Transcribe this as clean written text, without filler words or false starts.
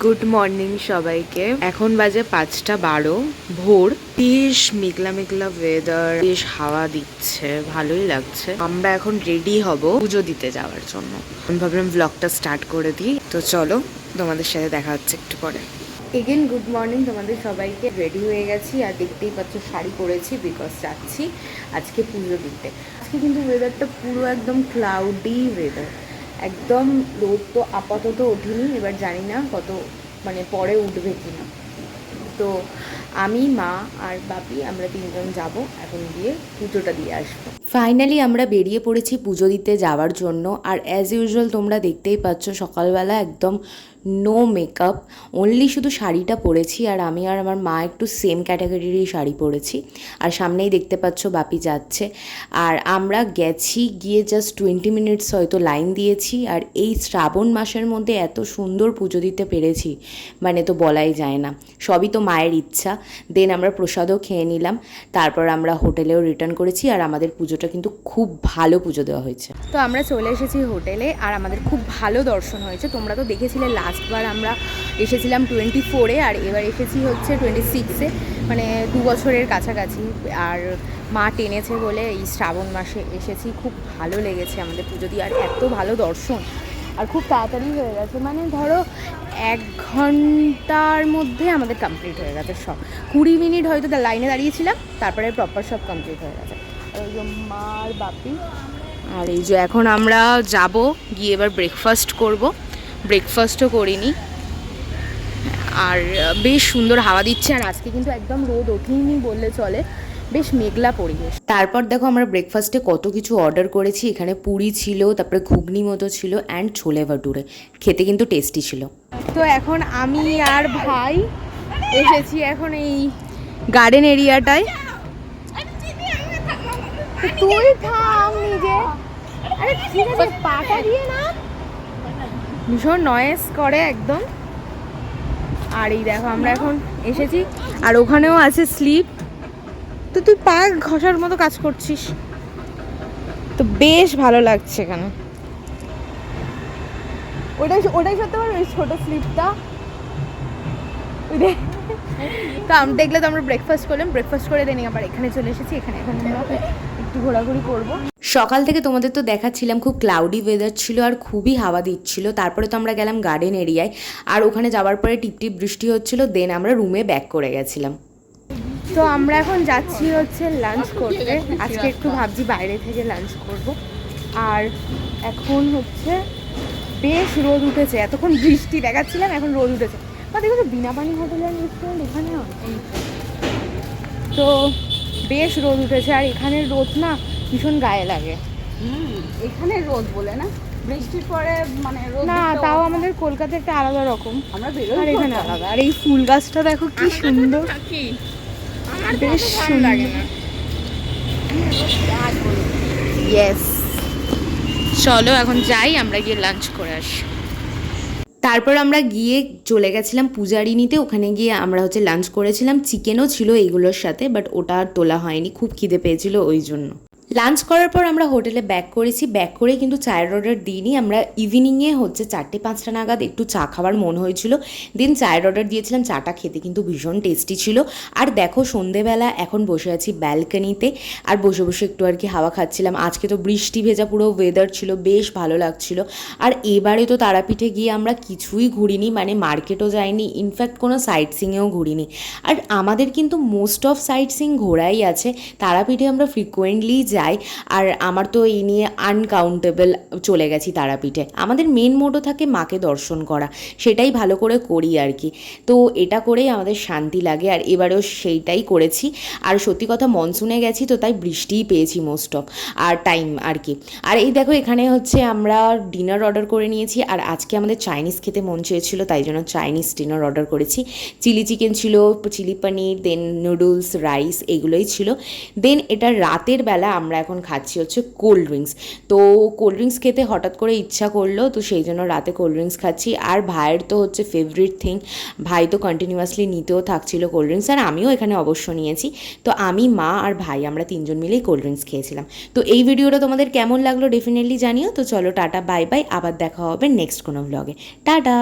Good morning সবাইকে। এখন বাজে 5:12 ভোর। বেশ মেঘলা মেঘলা ওয়েদার, বেশ হাওয়া দিচ্ছে, ভালোই লাগছে। আমরা এখন রেডি হব পুজো দিতে যাওয়ার জন্য। আমি ভাবলাম ব্লগটা স্টার্ট করে দিই, তো চলো তোমাদের সাথে দেখা হচ্ছে একটু পরে। এগেন গুড মর্নিং তোমাদের সবাইকে। রেডি হয়ে গেছি আর দেখতেই পাচ্ছ শাড়ি পরেছি, বিকজ যাচ্ছি আজকে পুজো দিতে। আজকে কিন্তু ওয়েদারটা পুরো একদম ক্লাউডি ওয়েদার, একদম রোদ তো আপাতত ওঠেনি, এবার জানি না কত পরে উঠবে কিনা। তো আমি, মা আর বাপি আমরা তিনজন যাব, এখন গিয়ে পুজোটা দিয়ে আসবো। ফাইনালি আমরা বেরিয়ে পড়েছি পুজো দিতে যাওয়ার জন্য। আর অ্যাজ ইউজুয়াল তোমরা দেখতেই পাচ্ছ সকালবেলা একদম নো মেকআপ, অনলি শুধু শাড়িটা পরেছি। আর আমি আর আমার মা একটু সেম ক্যাটাগরিরই শাড়ি পরেছি। আর সামনেই দেখতে পাচ্ছ বাপি যাচ্ছে। আর আমরা গেছি, গিয়ে জাস্ট 20 মিনিটস হয়তো লাইন দিয়েছি। আর এই শ্রাবণ মাসের মধ্যে এত সুন্দর পুজো দিতে পেরেছি, তো বলাই যায় না। সবই তো মায়ের ইচ্ছা। দেন আমরা প্রসাদও খেয়ে নিলাম, তারপর আমরা হোটেলেও রিটার্ন করেছি। আর আমাদের পুজোটা কিন্তু খুব ভালো পুজো দেওয়া হয়েছে। তো আমরা চলে এসেছি হোটেলে, আর আমাদের খুব ভালো দর্শন হয়েছে। তোমরা তো দেখেছিলে লাস্টবার আমরা এসেছিলাম 24-এ, আর এবার এসেছি হচ্ছে 26-এ, 2 বছরের কাছাকাছি। আর মা টেনেছে বলে এই শ্রাবণ মাসে এসেছি। খুব ভালো লেগেছে আমাদের পুজো দিয়ে, আর এত ভালো দর্শন, আর খুব তাড়াতাড়ি হয়ে গেছে। ধরো 1 ঘন্টার মধ্যে আমাদের কমপ্লিট হয়ে গেছে সব। 20 মিনিট হয়তো লাইনে দাঁড়িয়েছিলাম, তারপরে প্রপার সব কমপ্লিট হয়ে গেছে। আর ওই যে মার বাপি, আর এই যে এখন আমরা যাব গিয়ে এবার ব্রেকফাস্ট করব। ব্রেকফাস্টও করিনি, আর বেশ সুন্দর হাওয়া দিচ্ছে। আর আজকে কিন্তু একদম রোদ ওঠেনি বললে চলে, বেশ মেঘলা পরিবেশ। তারপর দেখো আমরা ব্রেকফাস্টে কত কিছু অর্ডার করেছি। এখানে পুরি ছিল, তারপরে ঘুগনি মতো ছিল, অ্যান্ড ছোলে ভাটুরে। খেতে কিন্তু টেস্টি ছিল। তো এখন আমি আর ভাই এসেছি এখন এই গার্ডেন এরিয়াটায়। তুই থাম নিজে, আরে ঠিক আছে, পাটা দিয়ে না, ভীষণ নয়েজ করে একদম। আর এই দেখো আমরা এখন এসেছি, আর ওখানেও আছে স্লিপ। তো তুই পা ঘষার মতো কাজ করছিস, তো বেশ ভালো লাগছে এখানে। ওটাই সত্যি পারবে, ওই ছোটো স্লিপটা। তো আমরা দেখলে তো আমরা ব্রেকফাস্ট করলাম, ব্রেকফাস্ট করে দেনি আবার এখানে চলে এসেছি। এখানে এখন আমরা একটু ঘোরাঘুরি করব। সকাল থেকে তোমাদের তো দেখাচ্ছিলাম খুব ক্লাউডি ওয়েদার ছিল, আর খুবই হাওয়া দিচ্ছিল। তারপরে তো আমরা গেলাম গার্ডেন এরিয়ায়, আর ওখানে যাওয়ার পরে টিপটিপ বৃষ্টি হচ্ছিল। দেন আমরা রুমে ব্যাক করে গেছিলাম। তো আমরা এখন যাচ্ছি হচ্ছে লাঞ্চ করতে। আজকে একটু ভাবছি বাইরে থেকে লাঞ্চ করব। আর এখন হচ্ছে বেশ রোদ উঠেছে, এতক্ষণ বৃষ্টি দেখাচ্ছিলাম, এখন রোদ উঠেছে। দেখো তো বিনাপানি হোটেল অ্যান্ড রেস্টুরেন্ট এখানে, তো বেশ রোদ উঠেছে। আর এখানের রোদ না ভীষণ গায়ে লাগে। এখানে রোদ বলে না, বৃষ্টির পরে রোদ না, তাও আমাদের কলকাতায় একটা আলাদা রকম, আমরা আর এখানে আলাদা। আর এই ফুল গাছটা দেখো কি সুন্দর, বেশ সুন্দর লাগে না। ইয়েস, চলো এখন যাই, আমরা গিয়ে লাঞ্চ করে আসি। তারপর আমরা গিয়ে চলে গেছিলাম পূজারিনীতে। ওখানে গিয়ে আমরা হচ্ছে লাঞ্চ করেছিলাম, চিকেনও ছিল এইগুলোর সাথে, বাট ওটা আর তোলা হয়নি, খুব খিদে পেয়েছিল ওই জন্য। লাঞ্চ করার পর আমরা হোটেলে ব্যাক করেছি। ব্যাক করে কিন্তু চায়ের অর্ডার দিইনি, আমরা ইভিনিংয়ে হচ্ছে 4-5টা নাগাদ একটু চা খাবার মন হয়েছিল, দেন চায়ের অর্ডার দিয়েছিলাম। চাটা খেতে কিন্তু ভীষণ টেস্টি ছিল। আর দেখো সন্ধেবেলা এখন বসে আছি ব্যালকনিতে, আর বসে বসে একটু আর কি হাওয়া খাচ্ছিলাম। আজকে তো বৃষ্টি ভেজা পুরো ওয়েদার ছিল, বেশ ভালো লাগছিল। আর এবারে তো তারাপীঠে গিয়ে আমরা কিছুই ঘুরিনি, মার্কেটও যাইনি, ইনফ্যাক্ট কোনো সাইট সিংয়েও ঘুরিনি। আর আমাদের কিন্তু মোস্ট অফ সাইট সিং ঘোরাই আছে। তারাপীঠে আমরা ফ্রিকোয়েন্টলি যাই, আর আমার তো এই নিয়ে আনকাউন্টেবল চলে গেছি তারাপীঠে। আমাদের মেন মোডও থাকে মাকে দর্শন করা, সেটাই ভালো করে করি আর কি। তো এটা করেই আমাদের শান্তি লাগে, আর এবারেও সেইটাই করেছি। আর সত্যি কথা, মনসুনে গেছি তো তাই বৃষ্টিই পেয়েছি মোস্ট অফ আর টাইম আর কি। আর এই দেখো এখানে হচ্ছে আমরা ডিনার অর্ডার করে নিয়েছি। আর আজকে আমাদের চাইনিজ খেতে মন চেয়েছিল, তাই জন্য চাইনিজ ডিনার অর্ডার করেছি। চিলি চিকেন ছিল, চিলি পনির, দেন নুডলস, রাইস, এগুলোই ছিল। দেন এটা রাতের বেলা আমরা এখন খাচ্ছি হচ্ছে কোল্ড ড্রিঙ্কস। তো কোল্ড ড্রিঙ্কস খেতে হঠাৎ করে ইচ্ছা করলো, তো সেই জন্য রাতে কোল্ড ড্রিঙ্কস খাচ্ছি। আর ভাইয়ের তো হচ্ছে ফেভারিট থিং, ভাই তো কন্টিনিউয়াসলি নিতেও থাকছিল কোল্ড ড্রিঙ্কস, আর আমিও এখানে অবশ্য নিয়েছি। তো আমি, মা আর ভাই আমরা তিনজন মিলেই কোল্ড ড্রিঙ্কস খেয়েছিলাম। তো এই ভিডিওটা তোমাদের কেমন লাগলো ডেফিনেটলি জানিও। তো চলো টাটা, বাই বাই, আবার দেখা হবে নেক্সট কোনো ব্লগে। টাটা।